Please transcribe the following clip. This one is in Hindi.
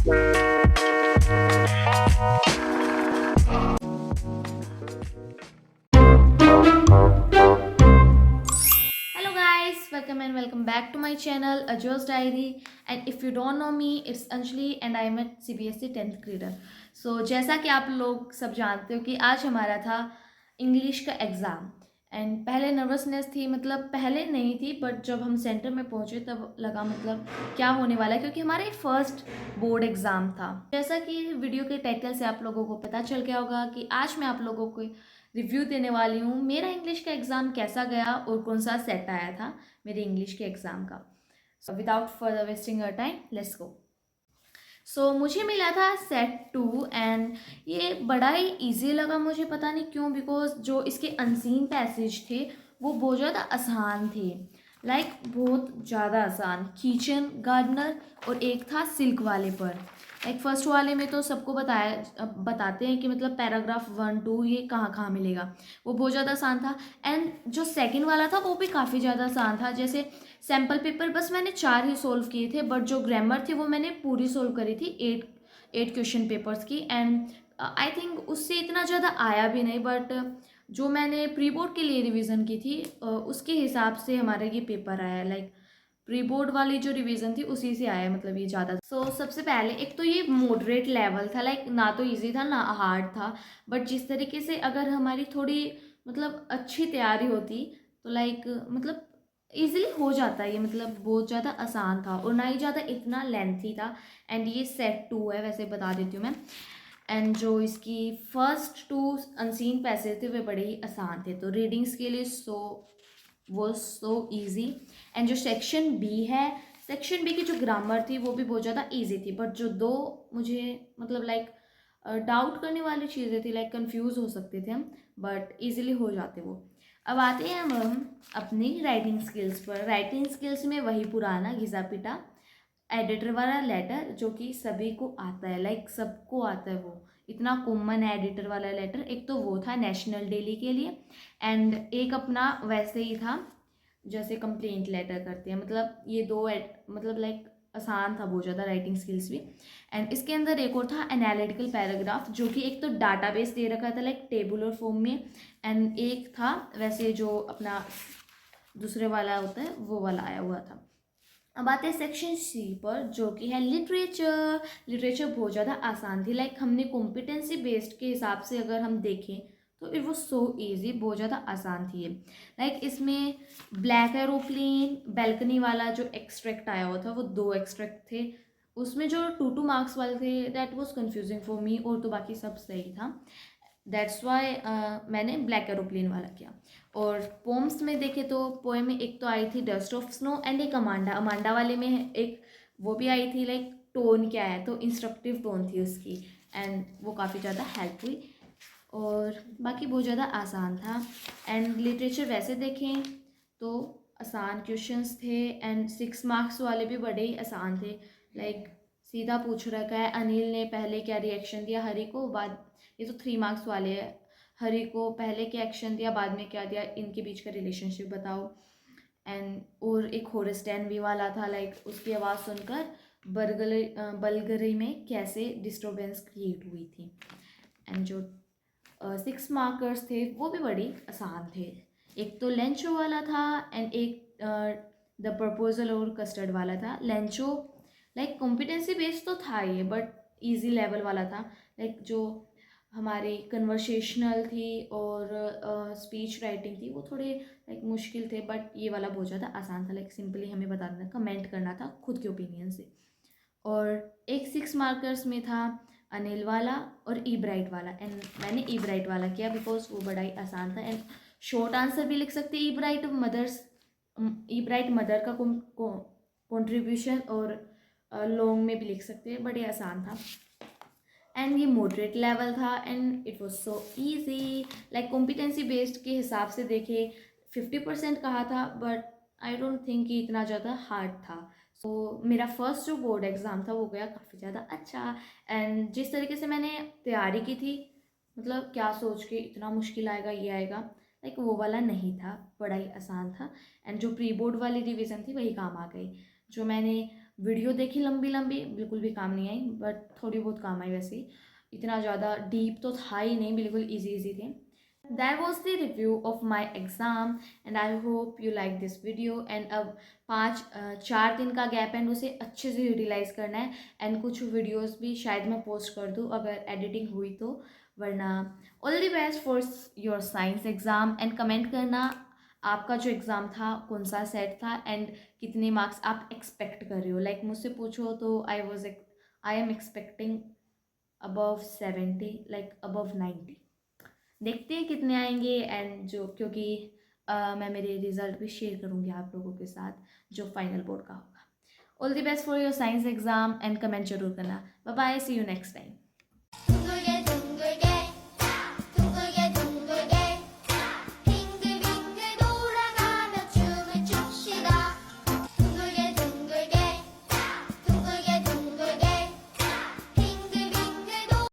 Hello guys, welcome and welcome back to my channel Ajo's Diary. And if you don't know me, it's Anjali and I am a CBSE 10th grader. So जैसा कि आप लोग सब जानते हो कि आज हमारा था इंग्लिश का एग्ज़ाम एंड पहले नर्वसनेस थी, मतलब पहले नहीं थी बट जब हम सेंटर में पहुंचे तब लगा मतलब क्या होने वाला है, क्योंकि हमारा फर्स्ट बोर्ड एग्ज़ाम था। जैसा कि वीडियो के टाइटल से आप लोगों को पता चल गया होगा कि आज मैं आप लोगों को रिव्यू देने वाली हूँ मेरा इंग्लिश का एग्ज़ाम कैसा गया और कौन सा सेट आया था मेरे इंग्लिश के एग्ज़ाम का। So without further wasting our time let's go. So मुझे मिला था सेट 2 एंड ये बड़ा ही ईजी लगा मुझे, पता नहीं क्यों, बिकॉज जो इसके अनसीन पैसेज थे वो बहुत ज़्यादा आसान थे, बहुत ज़्यादा आसान। किचन गार्डनर और एक था सिल्क वाले पर। फर्स्ट वाले में तो सबको बताते हैं कि मतलब पैराग्राफ 1 2 ये कहाँ कहाँ मिलेगा, वो बहुत ज़्यादा आसान था। एंड जो सेकंड वाला था वो भी काफ़ी ज़्यादा आसान था। जैसे सैम्पल पेपर बस मैंने 4 ही सोल्व किए थे, बट जो ग्रामर थी वो मैंने पूरी सोल्व करी थी, 8 क्वेश्चन पेपर्स की। एंड आई थिंक उससे इतना ज़्यादा आया भी नहीं, बट जो मैंने प्री बोर्ड के लिए रिवीजन की थी उसके हिसाब से हमारा ये पेपर आया। प्री बोर्ड वाली जो रिवीजन थी उसी से आया, मतलब ये ज़्यादा। सबसे पहले एक तो ये मॉडरेट लेवल था, ना तो इजी था ना हार्ड था, बट जिस तरीके से अगर हमारी थोड़ी मतलब अच्छी तैयारी होती तो मतलब इजीली हो जाता है ये, मतलब बहुत ज़्यादा आसान था और ना ही ज़्यादा इतना लेंथी था। एंड ये सेट 2 है, वैसे बता देती हूँ मैं। एंड जो इसकी फर्स्ट 2 अनसीन पैसेज थे वे बड़े ही आसान थे, तो रीडिंग्स के लिए वो सो इजी। एंड जो सेक्शन बी है, सेक्शन बी की जो ग्रामर थी वो भी बहुत ज़्यादा इजी थी, बट जो दो मुझे मतलब डाउट करने वाली चीज़ें थी, कंफ्यूज हो सकते थे हम, बट इजीली हो जाते वो। अब आते हैं हम अपनी राइटिंग स्किल्स पर। राइटिंग स्किल्स में वही पुराना घिसा पिटा एडिटर वाला लेटर जो कि सभी को आता है, सबको आता है, वो इतना कॉमन है एडिटर वाला लेटर। एक तो वो था नेशनल डेली के लिए, एंड एक अपना वैसे ही था जैसे कंप्लेंट लेटर करते हैं, मतलब ये दो मतलब आसान था बहुत ज़्यादा राइटिंग स्किल्स भी। एंड इसके अंदर एक और था एनालिटिकल पैराग्राफ, जो कि एक तो डाटाबेस दे रखा था टेबुलर फॉर्म में, एंड एक था वैसे जो अपना दूसरे वाला होता है वो वाला आया हुआ था। अब आते हैं सेक्शन सी पर, जो कि है लिटरेचर। लिटरेचर बहुत ज़्यादा आसान थी, हमने कॉम्पिटेंसी बेस्ड के हिसाब से अगर हम देखें तो इट वॉज सो ईजी, बहुत ज़्यादा आसान थी ये। इसमें ब्लैक एरोप्लेन बैल्कनी वाला जो एक्सट्रैक्ट आया हुआ था वो 2 एक्सट्रैक्ट थे, उसमें जो 2 मार्क्स वाले थे that was confusing for me, और तो बाकी सब सही था। दैट्स वाई मैंने ब्लैक एरोप्लेन वाला किया। और पोम्स में देखे तो पोएम में एक तो आई थी डस्ट ऑफ स्नो एंड एक अमांडा। अमांडा वाले में एक वो भी आई थी, टोन क्या है, तो इंस्ट्रक्टिव टोन थी उसकी, एंड वो काफ़ी ज़्यादा हेल्प हुई। और बाकी बहुत ज़्यादा आसान था। एंड लिटरेचर वैसे देखें तो आसान क्वेश्चंस थे, एंड 6 मार्क्स वाले भी बड़े ही आसान थे। सीधा पूछ रखा है अनिल ने पहले क्या रिएक्शन दिया हरी को, बाद ये तो 3 मार्क्स वाले हैं। हरी को पहले क्या एक्शन दिया, बाद में क्या दिया, इनके बीच का रिलेशनशिप बताओ। एंड और एक होरेस वी वाला था, उसकी आवाज़ सुनकर बलगरी में कैसे डिस्टर्बेंस क्रिएट हुई थी। एंड जो 6 मार्कर्स थे वो भी बड़ी आसान थे। एक तो लेंचो वाला था एंड एक द प्रपोजल और कस्टर्ड वाला था। लेंचो कॉम्पिटेंसी बेस्ड तो था ये, बट इजी लेवल वाला था। जो हमारी कन्वर्सेशनल थी और स्पीच राइटिंग थी वो थोड़े मुश्किल थे, बट ये वाला बहुत ज़्यादा आसान था। सिंपली हमें बताना, कमेंट करना था खुद के ओपिनियन से। और एक 6 मार्कर्स में था अनिल वाला और ई ब्राइट वाला, एंड मैंने ई ब्राइट वाला किया बिकॉज वो बड़ा ही आसान था। एंड शॉर्ट आंसर भी लिख सकते ई ब्राइट मदर का कॉन्ट्रीब्यूशन, और लॉन्ग में भी लिख सकते हैं, बड़े आसान था। एंड ये मॉडरेट लेवल था and it was so easy. Competency based के हिसाब से देखे 50% कहा था, बट आई डोंट थिंक कि इतना ज़्यादा हार्ड था। मेरा फर्स्ट जो बोर्ड एग्ज़ाम था वो गया काफ़ी ज़्यादा अच्छा। एंड जिस तरीके से मैंने तैयारी की थी, मतलब क्या सोच के इतना मुश्किल आएगा ये आएगा, वो वाला नहीं था, बड़ा ही आसान था। एंड जो प्री बोर्ड वाली रिवीजन थी वही काम आ गई। जो मैंने वीडियो देखी लंबी लंबी, बिल्कुल भी काम नहीं आई, बट थोड़ी बहुत काम आई वैसे ही। इतना ज़्यादा डीप तो था ही नहीं, बिल्कुल इजी इजी थे। That was the review of my exam and I hope you like this video। and अब 4 दिन का गैप है, उसे अच्छे से यूटिलाइज करना है। एंड कुछ वीडियोस भी शायद मैं पोस्ट कर दूँ अगर एडिटिंग हुई तो, वरना all the best for your science exam. And comment करना आपका जो एग्ज़ाम था कौन सा सेट था एंड कितने मार्क्स आप एक्सपेक्ट कर रहे हो। लाइक मुझसे पूछो तो I am expecting above 70, like above 90। देखते हैं कितने आएंगे। एंड जो क्योंकि मैं मेरे रिजल्ट भी शेयर करूँगी आप लोगों के साथ जो फाइनल बोर्ड का होगा। All the best for your science exam and comment जरूर करना। Bye bye, see you next time.